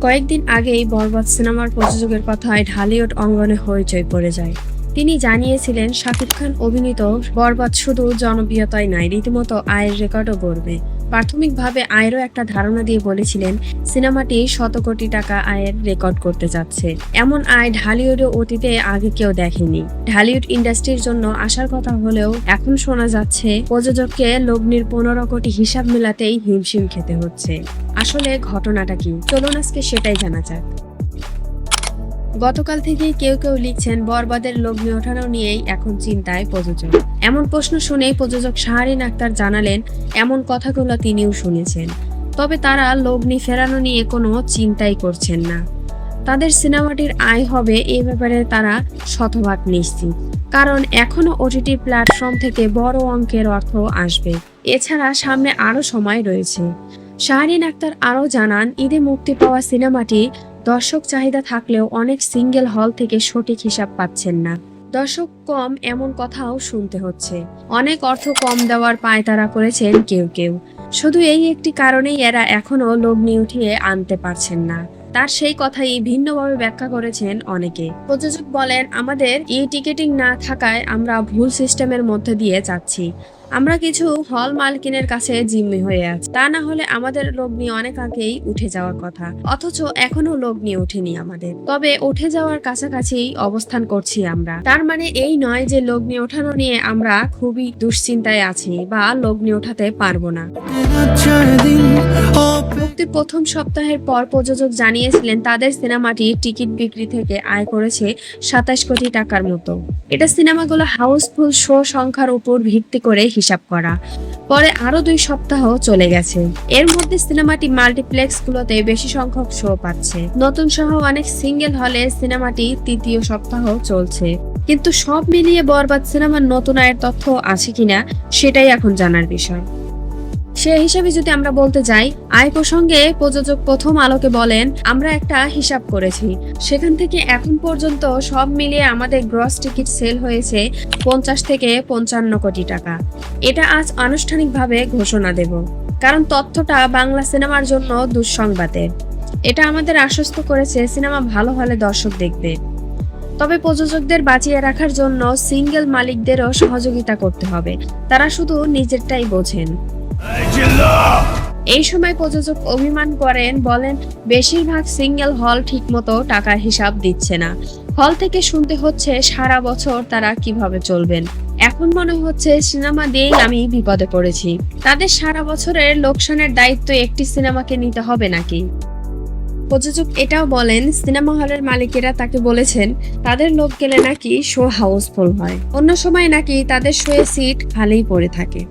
কয়েকদিন আগেই বরবাদ সিনেমার প্রযোজকের কথায় ঢালিউড অঙ্গনে হইচই পড়ে যায়। তিনি জানিয়েছিলেন শাকিব খান অভিনীত বরবাদ শুধু জনপ্রিয়তাই নয়, রীতিমতো আয়ের রেকর্ডও গড়বে। প্রাথমিকভাবে আয়েরও একটা ধারণা দিয়ে বলেছিলেন সিনেমাটি শত কোটি টাকা আয়ের রেকর্ড করতে যাচ্ছে। এমন আয় ঢালিউডে অতীতে আগে কেউ দেখেনি। ঢালিউড ইন্ডাস্ট্রির জন্য আসার কথা হলেও এখন শোনা যাচ্ছে প্রযোজককে লগ্নির 15 কোটি হিসাব মেলাতেই হিমশিম খেতে হচ্ছে। আসলে ঘটনাটা কি, চলুন আজকে সেটাই জানা যাক। গতকাল থেকেই কেউ কেউ লিখছেন বরবাদের লগ্নি ওঠানো নিয়েই এখন চিন্তায় প্রযোজক। এমন প্রশ্ন শুনেই প্রযোজক শাহরিন আক্তার জানালেন এমন কথাগুলো তিনিও শুনেছেন, তবে তারা লগ্নি ফেরানো নিয়ে কোনো চিন্তাই করছেন না। তাদের সিনেমাটির আয় হবে এ ব্যাপারে তারা শতভাগ নিশ্চিত, কারণ এখনো ওটিটি প্ল্যাটফর্ম থেকে বড় অঙ্কের অর্থ আসবে। এছাড়া সামনে আরো সময় রয়েছে। শাহরিন আক্তার আরও জানান, ঈদে মুক্তি পাওয়া সিনেমাটি দর্শক চাহিদা থাকলেও অনেক সিঙ্গেল হল থেকে সঠিক হিসাব পাচ্ছেন না। দর্শক কম এমন কথাও শুনতে হচ্ছে। অনেক অর্থ কম দেওয়ার পায়তারা করেছেন কেউ কেউ। শুধু এই একটি কারণেই এরা এখনো লগ্নি উঠিয়ে আনতে পারছেন না। তার সেই কথাই ভিন্নভাবে ব্যাখ্যা করেছেন অনেকে। প্রযোজক বলেন, আমাদের ই টিকেটিং না থাকায় আমরা ভুল সিস্টেমের মধ্যে দিয়ে যাচ্ছি। আমরা কিছু হল মালকিনের কাছে জিম্মি হয়ে আছি, তা না হলে আমাদের লগ্নি অনেক আগেই উঠে যাওয়ার কথা, অথচ এখনো লগ্নি ওঠেনি আমাদের। তবে উঠে যাওয়ার কাছাকাছি অবস্থান করছি আমরা। তার মানে এই নয় যে লগ্নি ওঠানো নিয়ে আমরা খুবই দুশ্চিন্তায় আছি বা লগ্নি ওঠাতে পারবো না। মুক্তির প্রথম সপ্তাহের পর প্রযোজক জানিয়েছিলেন তাদের সিনেমাটি টিকিট বিক্রি থেকে আয় করেছে 27 কোটি টাকার মতো। এটা সিনেমাগুলো হাউসফুল শো সংখ্যার উপর ভিত্তি করে হিসাব করা। পরে আরো 2 সপ্তাহ চলে গেছে। এর মধ্যে সিনেমাটি মাল্টিপ্লেক্সগুলোতে বেশি সংখ্যক শো পাচ্ছে। নতুন সহ অনেক সিঙ্গেল হলে সিনেমাটি তৃতীয় সপ্তাহ চলছে। কিন্তু সব মিলিয়ে বরবাদ সিনেমার নতুন আয়ের তথ্য আছে কিনা সেটাই এখন জানার বিষয়। সে হিসাবে যদি আমরা বলতে যাই, আয় প্রসঙ্গে প্রযোজক প্রথম আলোকে বলেন, আমরা একটা হিসাব করেছি, সেখান থেকে এখন পর্যন্ত সব মিলিয়ে আমাদের গ্রস টিকিট সেল হয়েছে 50 থেকে 55 কোটি টাকা। এটা আজ আনুষ্ঠানিকভাবে ঘোষণা দেব, কারণ তথ্যটা বাংলা সিনেমার জন্য দুঃসংবাদের। এটা আমাদের আশ্বস্ত করেছে সিনেমা ভালো হলে দর্শক দেখবে। তবে প্রযোজকদের বাঁচিয়ে রাখার জন্য সিঙ্গেল মালিকদেরও সহযোগিতা করতে হবে, তারা শুধু নিজেরটাই বোঝেন। এই সময় প্রযোজক অভিমান করেন, বলেন বেশিরভাগ সিঙ্গেল হল ঠিকমতো টাকার হিসাব দিচ্ছে না। হল থেকে শুনতে হচ্ছে সারা বছর তারা কিভাবে চলবেন। এখন মনে হচ্ছে সিনেমা দিয়েই আমি বিপদে পড়েছি। তাদের সারা বছরের লোকসানের দায়িত্ব একটি সিনেমাকে নিতে হবে নাকি? প্রযোজক এটাও বলেন, সিনেমা হলের মালিকেরা তাকে বলেছেন তাদের লোক গেলে নাকি শো হাউসফুল হয়, অন্য সময় নাকি তাদের শোয়ে সিট খালিই পড়ে থাকে।